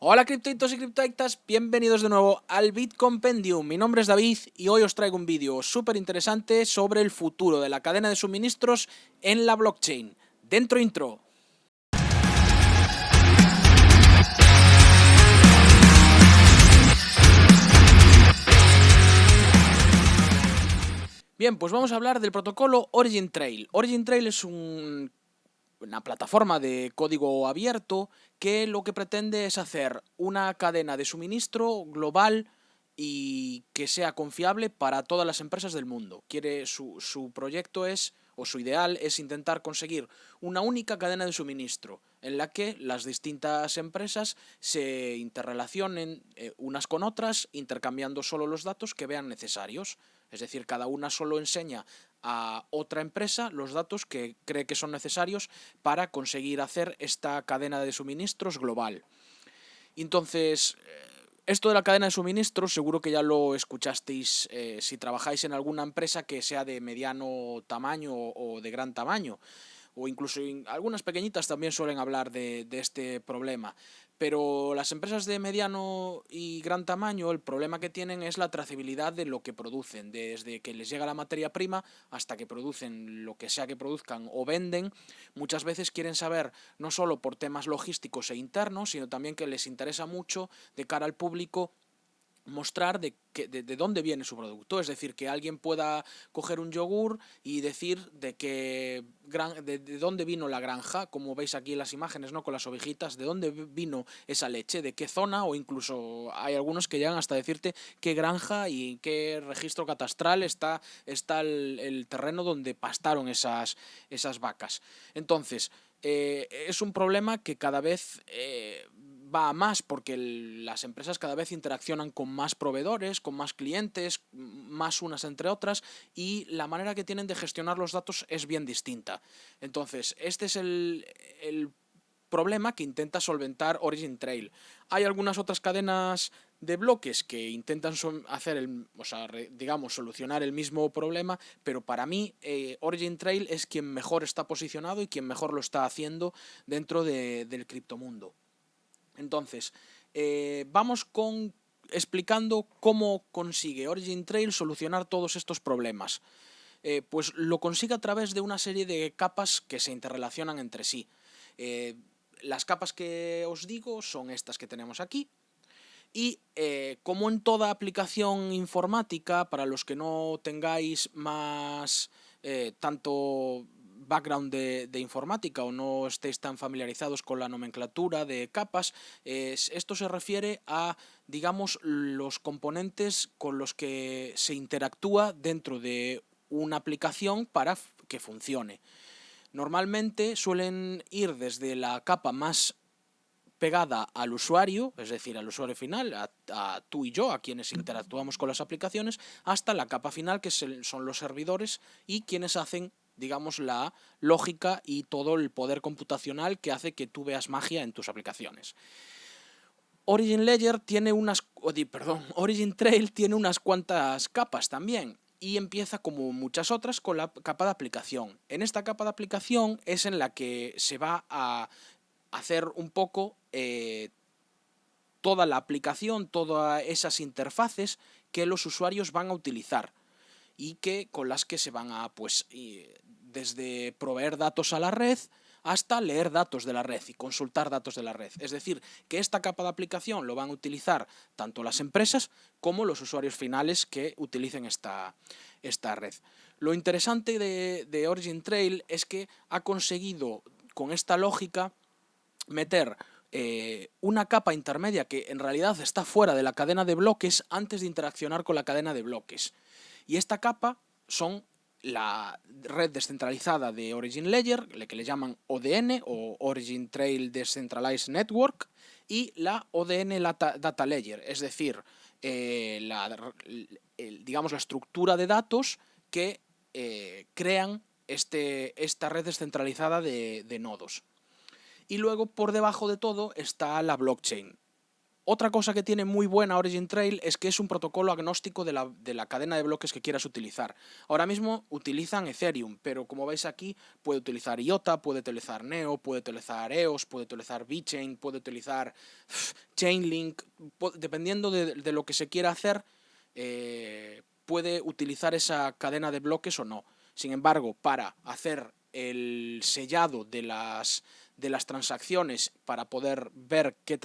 Hola criptoitos y criptoictas, bienvenidos de nuevo al Bitcompendium. Mi nombre es David y hoy os traigo un vídeo súper interesante sobre el futuro de la cadena de suministros en la blockchain. Dentro intro. Bien, pues vamos a hablar del protocolo Origin Trail. Origin Trail es una plataforma de código abierto que lo que pretende es hacer una cadena de suministro global y que sea confiable para todas las empresas del mundo. Su proyecto es, o su ideal es intentar conseguir una única cadena de suministro en la que las distintas empresas se interrelacionen unas con otras, intercambiando solo los datos que vean necesarios. Es decir, cada una solo enseña a otra empresa los datos que cree que son necesarios para conseguir hacer esta cadena de suministros global. Entonces, esto de la cadena de suministros seguro que ya lo escuchasteis si trabajáis en alguna empresa que sea de mediano tamaño o de gran tamaño, o incluso algunas pequeñitas también suelen hablar de este problema. Pero las empresas de mediano y gran tamaño, el problema que tienen es la trazabilidad de lo que producen, desde que les llega la materia prima hasta que producen lo que sea que produzcan o venden. Muchas veces quieren saber, no solo por temas logísticos e internos, sino también que les interesa mucho de cara al público mostrar de dónde viene su producto, es decir, que alguien pueda coger un yogur y decir de dónde vino la granja, como veis aquí en las imágenes, ¿no? Con las ovejitas, de dónde vino esa leche, de qué zona, o incluso hay algunos que llegan hasta decirte qué granja y qué registro catastral está el terreno donde pastaron esas vacas. Entonces, es un problema que cada vez va a más porque las empresas cada vez interaccionan con más proveedores, con más clientes, más unas entre otras, y la manera que tienen de gestionar los datos es bien distinta. Entonces, este es el problema que intenta solventar Origin Trail. Hay algunas otras cadenas de bloques que intentan solucionar el mismo problema, pero para mí Origin Trail es quien mejor está posicionado y quien mejor lo está haciendo dentro del criptomundo. Entonces, vamos explicando cómo consigue Origin Trail solucionar todos estos problemas. Pues lo consigue a través de una serie de capas que se interrelacionan entre sí. Las capas que os digo son estas que tenemos aquí. Y como en toda aplicación informática, para los que no tengáis más tanto background de informática o no estéis tan familiarizados con la nomenclatura de capas, esto se refiere a, digamos, los componentes con los que se interactúa dentro de una aplicación para que funcione. Normalmente suelen ir desde la capa más pegada al usuario, es decir, al usuario final, a tú y yo, a quienes interactuamos con las aplicaciones, hasta la capa final, que son los servidores y quienes hacen, digamos, la lógica y todo el poder computacional que hace que tú veas magia en tus aplicaciones. Origin Trail tiene unas cuantas capas también, y empieza, como muchas otras, con la capa de aplicación. En esta capa de aplicación es en la que se va a hacer un poco toda la aplicación, todas esas interfaces que los usuarios van a utilizar y con las que se van a, pues, desde proveer datos a la red hasta leer datos de la red y consultar datos de la red. Es decir, que esta capa de aplicación lo van a utilizar tanto las empresas como los usuarios finales que utilicen esta red. Lo interesante de Origin Trail es que ha conseguido, con esta lógica, meter una capa intermedia que en realidad está fuera de la cadena de bloques antes de interaccionar con la cadena de bloques. Y esta capa son la red descentralizada de Origin Ledger, que le llaman ODN o Origin Trail Decentralized Network, y la ODN Data Ledger, es decir, digamos la estructura de datos que crean esta red descentralizada de nodos. Y luego, por debajo de todo, está la blockchain. Otra cosa que tiene muy buena Origin Trail es que es un protocolo agnóstico de la cadena de bloques que quieras utilizar. Ahora mismo utilizan Ethereum, pero como veis aquí puede utilizar IOTA, puede utilizar Neo, puede utilizar EOS, puede utilizar VeChain, puede utilizar Chainlink, dependiendo de lo que se quiera hacer, puede utilizar esa cadena de bloques o no. Sin embargo, para hacer el sellado de las transacciones, para poder ver qué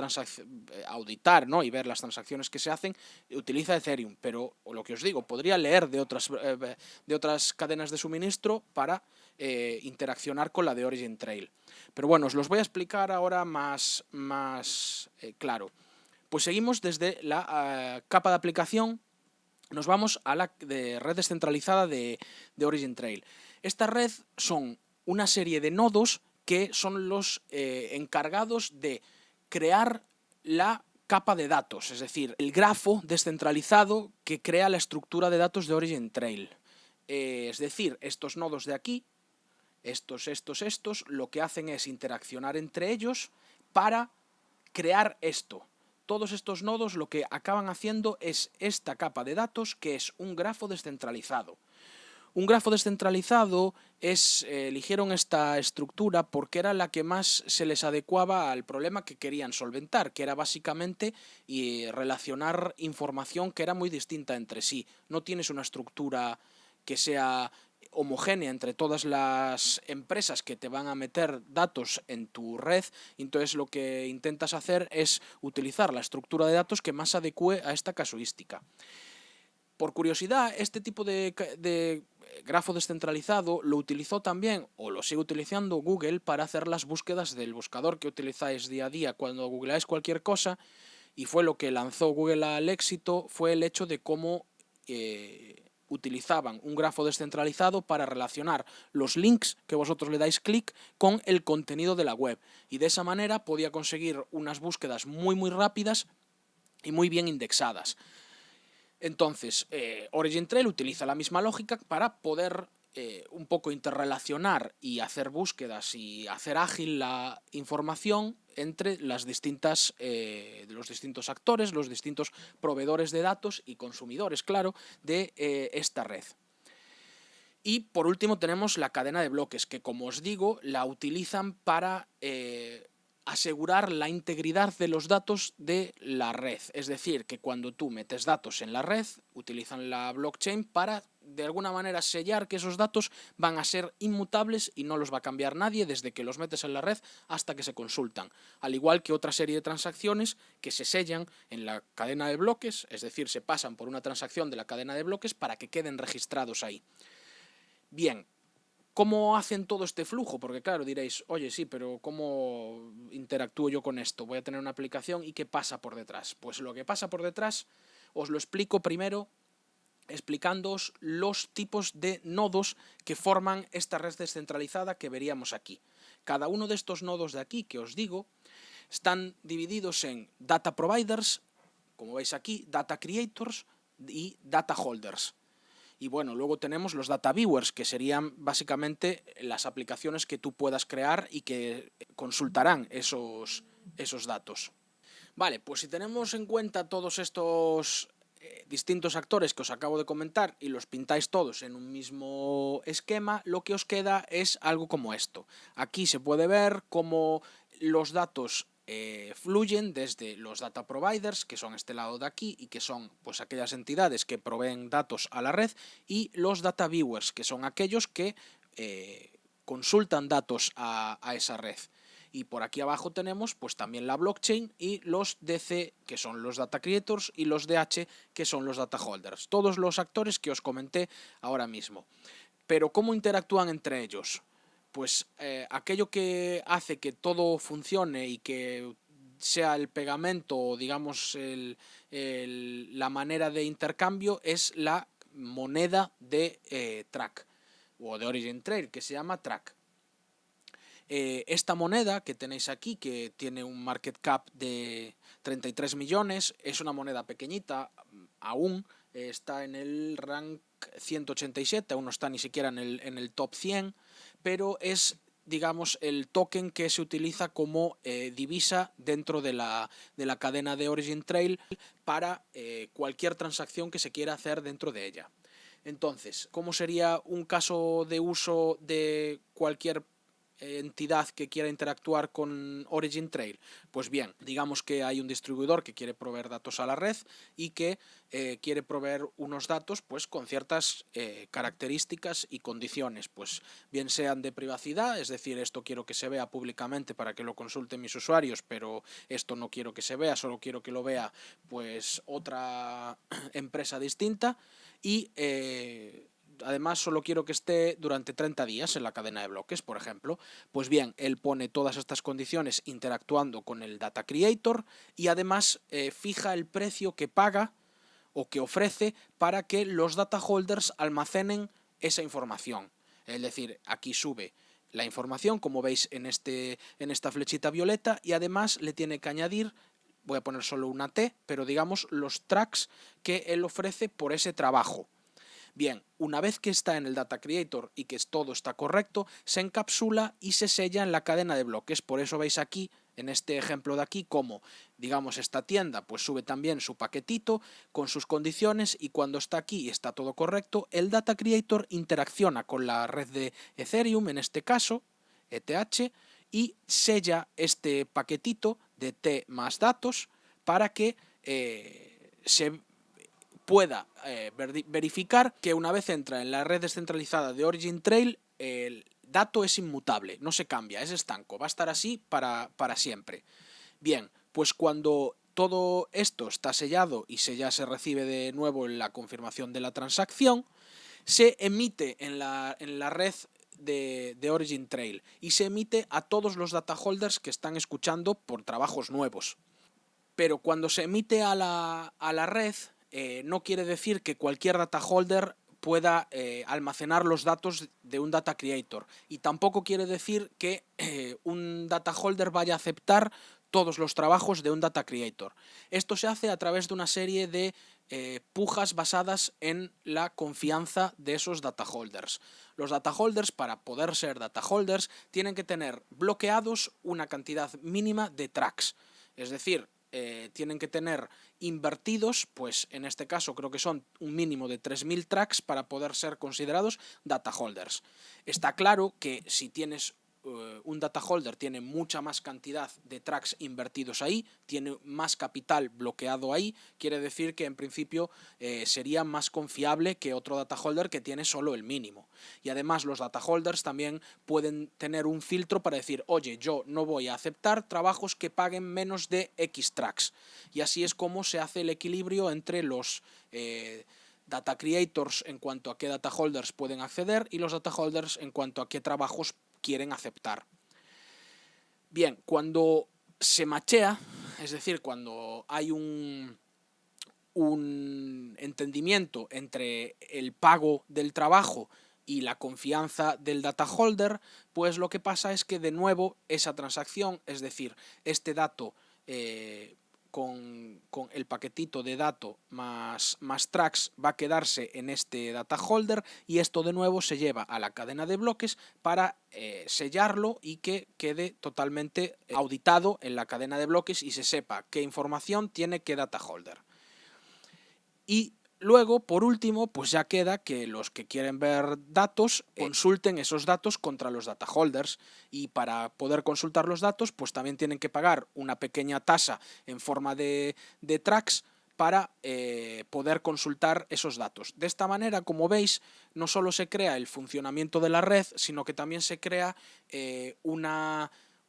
auditar, ¿no?, y ver las transacciones que se hacen, utiliza Ethereum, pero lo que os digo, podría leer de otras cadenas de suministro para interaccionar con la de Origin Trail. Pero bueno, os los voy a explicar ahora más claro. Pues seguimos desde la capa de aplicación, nos vamos a la red descentralizada de Origin Trail. Esta red son una serie de nodos que son los encargados de crear la capa de datos, es decir, el grafo descentralizado que crea la estructura de datos de Origin Trail. Es decir, estos nodos de aquí, estos, lo que hacen es interaccionar entre ellos para crear esto. Todos estos nodos lo que acaban haciendo es esta capa de datos, que es un grafo descentralizado. Un grafo descentralizado eligieron esta estructura porque era la que más se les adecuaba al problema que querían solventar, que era básicamente relacionar información que era muy distinta entre sí. No tienes una estructura que sea homogénea entre todas las empresas que te van a meter datos en tu red, entonces lo que intentas hacer es utilizar la estructura de datos que más adecue a esta casuística. Por curiosidad, este tipo de grafo descentralizado lo utilizó también, o lo sigue utilizando, Google para hacer las búsquedas del buscador que utilizáis día a día cuando googleáis cualquier cosa, y fue lo que lanzó Google al éxito, fue el hecho de cómo utilizaban un grafo descentralizado para relacionar los links que vosotros le dais clic con el contenido de la web, y de esa manera podía conseguir unas búsquedas muy rápidas y muy bien indexadas. Entonces, Origin Trail utiliza la misma lógica para poder un poco interrelacionar y hacer búsquedas y hacer ágil la información entre los distintos actores, los distintos proveedores de datos y consumidores, claro, de esta red. Y por último tenemos la cadena de bloques, que como os digo, la utilizan para asegurar la integridad de los datos de la red. Es decir, que cuando tú metes datos en la red, utilizan la blockchain para de alguna manera sellar que esos datos van a ser inmutables y no los va a cambiar nadie desde que los metes en la red hasta que se consultan. Al igual que otra serie de transacciones que se sellan en la cadena de bloques, es decir, se pasan por una transacción de la cadena de bloques para que queden registrados ahí. Bien, ¿cómo hacen todo este flujo? Porque claro, diréis, oye, sí, pero ¿cómo interactúo yo con esto? Voy a tener una aplicación y ¿qué pasa por detrás? Pues lo que pasa por detrás os lo explico primero explicándoos los tipos de nodos que forman esta red descentralizada que veríamos aquí. Cada uno de estos nodos de aquí que os digo están divididos en data providers, como veis aquí, data creators y data holders. Y bueno, luego tenemos los data viewers, que serían básicamente las aplicaciones que tú puedas crear y que consultarán esos datos. Vale, pues si tenemos en cuenta todos estos distintos actores que os acabo de comentar y los pintáis todos en un mismo esquema, lo que os queda es algo como esto. Aquí se puede ver cómo los datos fluyen desde los data providers, que son este lado de aquí y que son pues aquellas entidades que proveen datos a la red, y los data viewers, que son aquellos que consultan datos a esa red. Y por aquí abajo tenemos pues también la blockchain y los DC, que son los data creators, y los DH, que son los data holders. Todos los actores que os comenté ahora mismo. Pero ¿cómo interactúan entre ellos? Pues aquello que hace que todo funcione y que sea el pegamento, digamos, la manera de intercambio es la moneda de Track o de Origin Trail, que se llama Track. Esta moneda que tenéis aquí, que tiene un market cap de 33 millones, es una moneda pequeñita, aún está en el rank 187, aún no está ni siquiera en el top 100, pero es digamos, el token que se utiliza como divisa dentro de la cadena de Origin Trail para cualquier transacción que se quiera hacer dentro de ella. Entonces, ¿cómo sería un caso de uso de cualquier entidad que quiera interactuar con Origin Trail? Pues bien, digamos que hay un distribuidor que quiere proveer datos a la red y que quiere proveer unos datos pues con ciertas características y condiciones, pues bien sean de privacidad, es decir, esto quiero que se vea públicamente para que lo consulten mis usuarios, pero esto no quiero que se vea, solo quiero que lo vea pues otra empresa distinta, y además solo quiero que esté durante 30 días en la cadena de bloques, por ejemplo. Pues bien, él pone todas estas condiciones interactuando con el Data Creator y además fija el precio que paga o que ofrece para que los data holders almacenen esa información. Es decir, aquí sube la información, como veis en esta flechita violeta, y además le tiene que añadir, voy a poner solo una T, pero digamos los tracks que él ofrece por ese trabajo. Bien, una vez que está en el Data Creator y que todo está correcto, se encapsula y se sella en la cadena de bloques. Por eso veis aquí, en este ejemplo de aquí, como, digamos, esta tienda pues sube también su paquetito con sus condiciones, y cuando está aquí y está todo correcto, el Data Creator interacciona con la red de Ethereum, en este caso, ETH, y sella este paquetito de T más datos para que se pueda verificar que una vez entra en la red descentralizada de Origin Trail, el dato es inmutable, no se cambia, es estanco, va a estar así para siempre. Bien, pues cuando todo esto está sellado y ya se recibe de nuevo la confirmación de la transacción, se emite en la red de Origin Trail y se emite a todos los data holders que están escuchando por trabajos nuevos. Pero cuando se emite a la red, no quiere decir que cualquier data holder pueda almacenar los datos de un data creator, y tampoco quiere decir que un data holder vaya a aceptar todos los trabajos de un data creator. Esto se hace a través de una serie de pujas basadas en la confianza de esos data holders. Los data holders, para poder ser data holders, tienen que tener bloqueados una cantidad mínima de tracks, es decir, tienen que tener invertidos, pues en este caso creo que son un mínimo de 3000 tracks para poder ser considerados data holders. Está claro que si tienes un data holder tiene mucha más cantidad de tracks invertidos ahí, tiene más capital bloqueado ahí, quiere decir que en principio sería más confiable que otro data holder que tiene solo el mínimo. Y además los data holders también pueden tener un filtro para decir, oye, yo no voy a aceptar trabajos que paguen menos de X tracks. Y así es como se hace el equilibrio entre los data creators en cuanto a qué data holders pueden acceder y los data holders en cuanto a qué trabajos quieren aceptar. Bien, cuando se machea, es decir, cuando hay un entendimiento entre el pago del trabajo y la confianza del data holder, pues lo que pasa es que de nuevo esa transacción, es decir, este dato con el paquetito de dato más tracks va a quedarse en este data holder, y esto de nuevo se lleva a la cadena de bloques para sellarlo y que quede totalmente auditado en la cadena de bloques y se sepa qué información tiene qué data holder. Y luego, por último, pues ya queda que los que quieren ver datos consulten esos datos contra los data holders, y para poder consultar los datos pues también tienen que pagar una pequeña tasa en forma de tracks para poder consultar esos datos. De esta manera, como veis, no solo se crea el funcionamiento de la red, sino que también se crea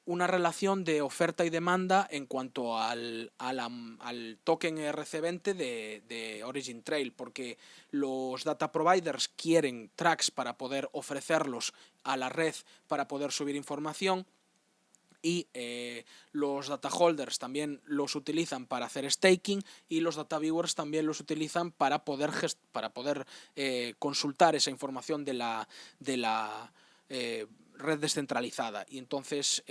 una relación de oferta y demanda en cuanto al token ERC20 de Origin Trail, porque los data providers quieren tracks para poder ofrecerlos a la red para poder subir información, y los data holders también los utilizan para hacer staking, y los data viewers también los utilizan para poder consultar esa información de la red descentralizada. Y entonces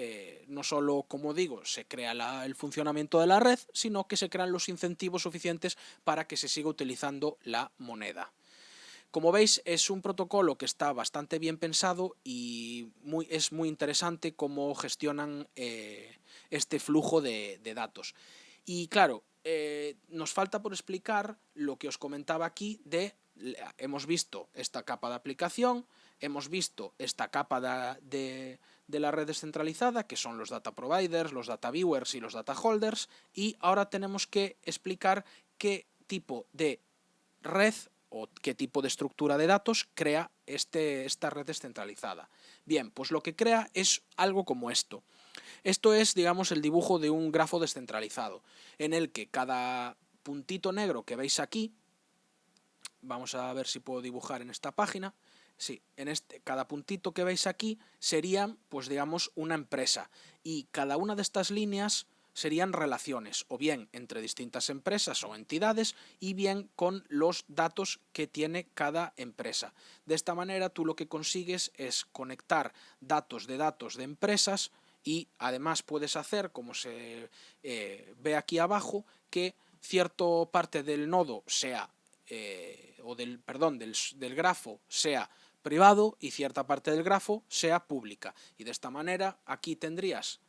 no solo, como digo, se crea el funcionamiento de la red, sino que se crean los incentivos suficientes para que se siga utilizando la moneda. Como veis, es un protocolo que está bastante bien pensado y es muy interesante cómo gestionan este flujo de datos. Y claro, nos falta por explicar lo que os comentaba aquí hemos visto esta capa de aplicación, hemos visto esta capa de la red descentralizada, que son los data providers, los data viewers y los data holders, y ahora tenemos que explicar qué tipo de red o qué tipo de estructura de datos crea esta red descentralizada. Bien, pues lo que crea es algo como esto. Esto es, digamos, el dibujo de un grafo descentralizado, en el que cada puntito negro que veis aquí, vamos a ver si puedo dibujar en esta página, sí, cada puntito que veis aquí sería, pues digamos, una empresa, y cada una de estas líneas serían relaciones, o bien entre distintas empresas o entidades, y bien con los datos que tiene cada empresa. De esta manera tú lo que consigues es conectar datos de empresas, y además puedes hacer, como se ve aquí abajo, que cierta parte del nodo sea, del grafo sea privado y cierta parte del grafo sea pública. Y de esta manera aquí tendrías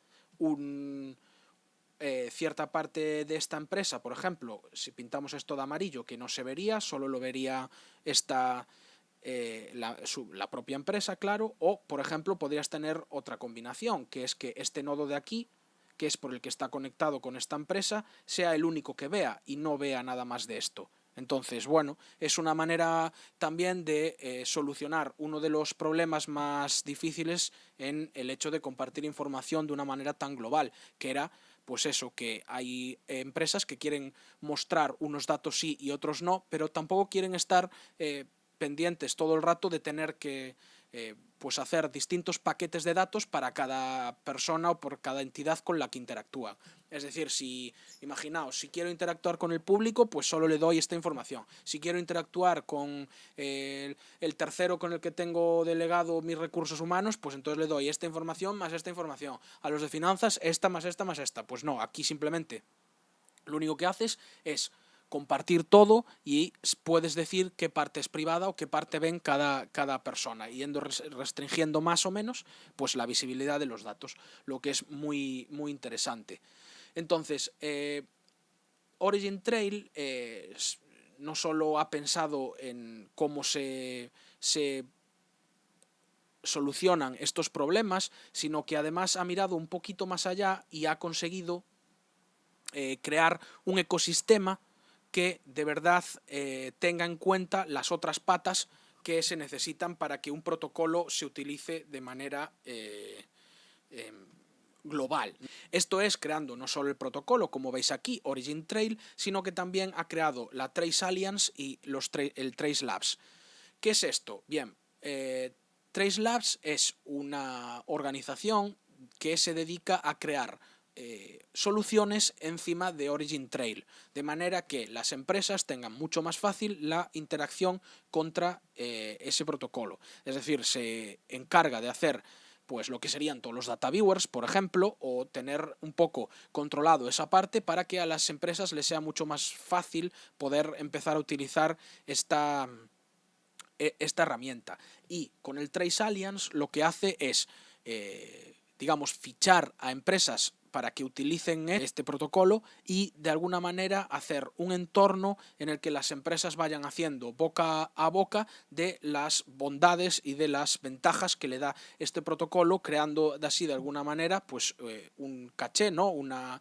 cierta parte de esta empresa, por ejemplo, si pintamos esto de amarillo, que no se vería, solo lo vería la propia empresa, claro, o por ejemplo podrías tener otra combinación, que es que este nodo de aquí, que es por el que está conectado con esta empresa, sea el único que vea y no vea nada más de esto. Entonces, bueno, es una manera también de solucionar uno de los problemas más difíciles en el hecho de compartir información de una manera tan global, que era pues eso, que hay empresas que quieren mostrar unos datos sí y otros no, pero tampoco quieren estar pendientes todo el rato de tener que pues hacer distintos paquetes de datos para cada persona o por cada entidad con la que interactúa. Es decir, imaginaos, si quiero interactuar con el público, pues solo le doy esta información. Si quiero interactuar con el tercero con el que tengo delegado mis recursos humanos, pues entonces le doy esta información más esta información. A los de finanzas, esta más esta más esta. Pues no, aquí simplemente lo único que haces es compartir todo y puedes decir qué parte es privada o qué parte ven cada persona, yendo restringiendo más o menos pues la visibilidad de los datos, lo que es muy, muy interesante. Entonces, Origin Trail no solo ha pensado en cómo se solucionan estos problemas, sino que además ha mirado un poquito más allá y ha conseguido crear un ecosistema que de verdad tenga en cuenta las otras patas que se necesitan para que un protocolo se utilice de manera global. Esto es creando no solo el protocolo, como veis aquí, Origin Trail, sino que también ha creado la Trace Alliance y el Trace Labs. ¿Qué es esto? Bien, Trace Labs es una organización que se dedica a crear soluciones encima de Origin Trail, de manera que las empresas tengan mucho más fácil la interacción contra ese protocolo. Es decir, se encarga de hacer pues lo que serían todos los data viewers, por ejemplo, o tener un poco controlado esa parte para que a las empresas les sea mucho más fácil poder empezar a utilizar esta herramienta. Y con el Trace Alliance lo que hace es, digamos, fichar a empresas para que utilicen este protocolo y de alguna manera hacer un entorno en el que las empresas vayan haciendo boca a boca de las bondades y de las ventajas que le da este protocolo, creando así de alguna manera pues un caché, ¿no? una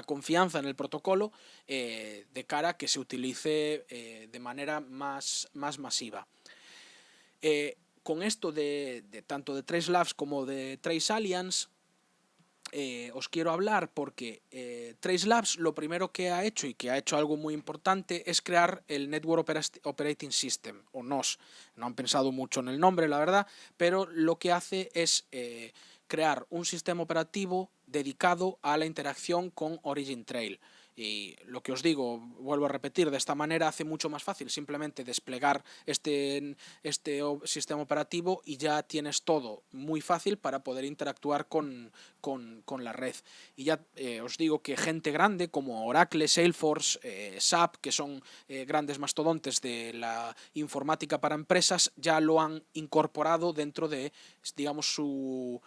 confianza en el protocolo de cara a que se utilice de manera más masiva. Con esto de tanto de Trace Labs como de Trace Alliance os quiero hablar porque Trace Labs lo primero que ha hecho y que ha hecho algo muy importante es crear el Network Operating System o NOS. No han pensado mucho en el nombre, la verdad, pero lo que hace es crear un sistema operativo dedicado a la interacción con Origin Trail. Y lo que os digo, vuelvo a repetir, de esta manera hace mucho más fácil simplemente desplegar este sistema operativo y ya tienes todo muy fácil para poder interactuar con la red. Y ya os digo que gente grande como Oracle, Salesforce, SAP, que son grandes mastodontes de la informática para empresas, ya lo han incorporado dentro de, digamos, su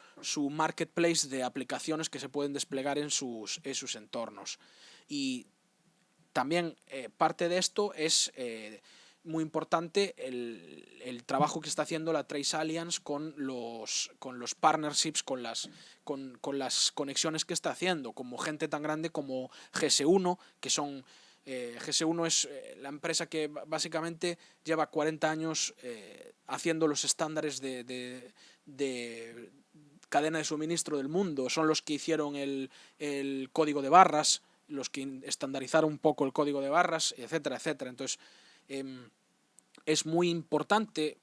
marketplace de aplicaciones que se pueden desplegar en sus entornos. Y también parte de esto es muy importante el trabajo que está haciendo la Trace Alliance con los partnerships, con las conexiones que está haciendo, como gente tan grande como GS1, que son... GS1 es la empresa que básicamente lleva 40 años haciendo los estándares de cadena de suministro del mundo. Son los que hicieron el código de barras, los que estandarizaron un poco el código de barras, etcétera, etcétera. Entonces, es muy importante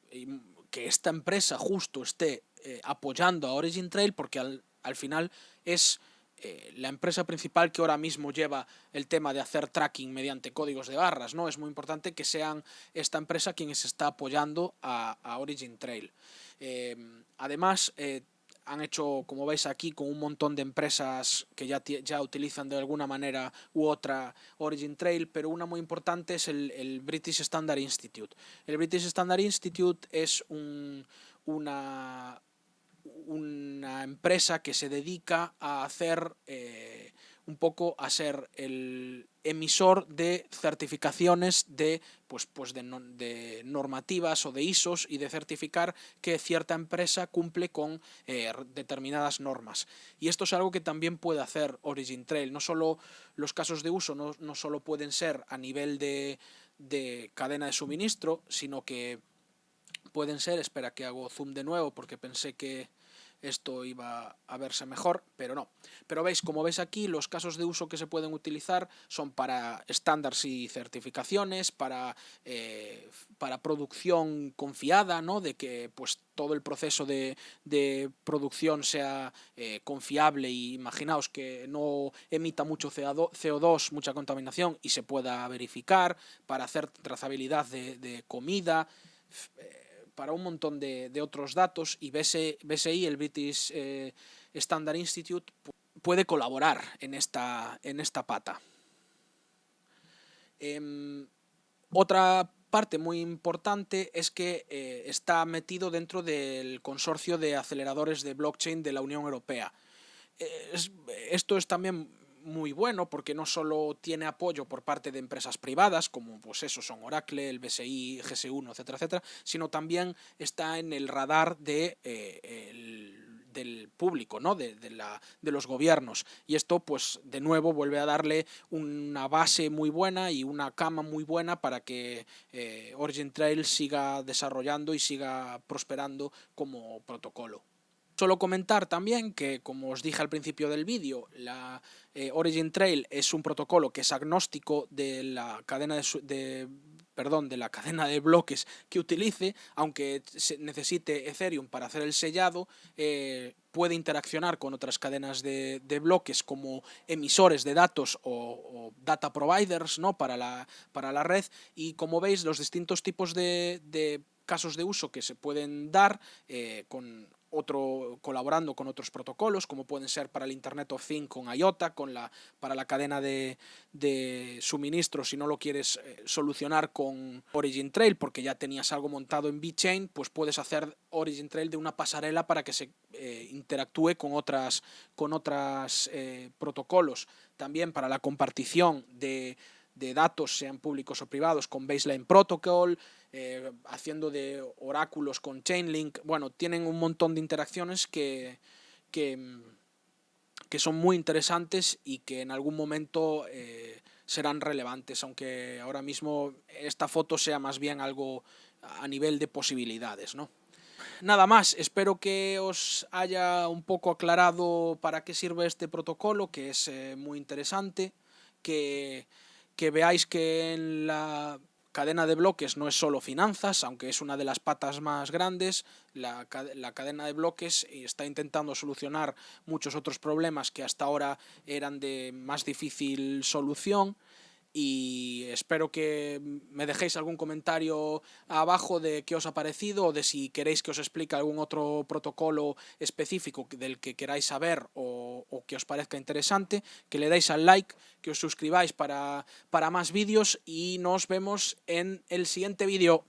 que esta empresa justo esté apoyando a Origin Trail, porque al final es la empresa principal que ahora mismo lleva el tema de hacer tracking mediante códigos de barras, ¿no? Es muy importante que sean esta empresa quienes está apoyando a Origin Trail. Además, han hecho, como veis aquí, con un montón de empresas que ya utilizan de alguna manera u otra Origin Trail, pero una muy importante es el British Standard Institute. El British Standard Institute es una empresa que se dedica a hacer un poco a ser el emisor de certificaciones de normativas o de ISOs y de certificar que cierta empresa cumple con determinadas normas. Y esto es algo que también puede hacer Origin Trail. No solo los casos de uso no solo pueden ser a nivel de cadena de suministro, sino que pueden ser, espera que hago zoom de nuevo porque pensé que esto iba a verse mejor, pero no. Pero veis, como veis aquí, los casos de uso que se pueden utilizar son para estándares y certificaciones, para producción confiada, ¿no? De que pues todo el proceso de producción sea confiable, y imaginaos que no emita mucho CO2, mucha contaminación, y se pueda verificar, para hacer trazabilidad de comida, para un montón de otros datos. Y BSI, el British Standard Institute, puede colaborar en esta pata. Otra parte muy importante es que está metido dentro del consorcio de aceleradores de blockchain de la Unión Europea. Esto es también muy bueno porque no solo tiene apoyo por parte de empresas privadas, como pues eso son Oracle, el BSI, GS1, etcétera, etcétera, sino también está en el radar del público, ¿no? de los gobiernos. Y esto, pues, de nuevo vuelve a darle una base muy buena y una cama muy buena para que Origin Trail siga desarrollando y siga prosperando como protocolo. Solo comentar también que, como os dije al principio del vídeo, la Origin Trail es un protocolo que es agnóstico de la cadena de la cadena de bloques que utilice, aunque necesite Ethereum para hacer el sellado. Puede interaccionar con otras cadenas de bloques como emisores de datos o data providers, ¿no? para la red. Y como veis, los distintos tipos de casos de uso que se pueden dar colaborando con otros protocolos, como pueden ser para el Internet of Things con IOTA, para la cadena de suministro. Si no lo quieres solucionar con Origin Trail porque ya tenías algo montado en VeChain, pues puedes hacer Origin Trail de una pasarela para que se interactúe con otras protocolos. También para la compartición de datos, sean públicos o privados, con Baseline Protocol, haciendo de oráculos con Chainlink. Bueno, tienen un montón de interacciones que son muy interesantes y que en algún momento serán relevantes, aunque ahora mismo esta foto sea más bien algo a nivel de posibilidades, ¿no? Nada más, espero que os haya un poco aclarado para qué sirve este protocolo, que es muy interesante, que veáis que en la cadena de bloques no es solo finanzas, aunque es una de las patas más grandes. La cadena de bloques está intentando solucionar muchos otros problemas que hasta ahora eran de más difícil solución. Y espero que me dejéis algún comentario abajo de qué os ha parecido, o de si queréis que os explique algún otro protocolo específico del que queráis saber o que os parezca interesante, que le deis al like, que os suscribáis para más vídeos, y nos vemos en el siguiente vídeo.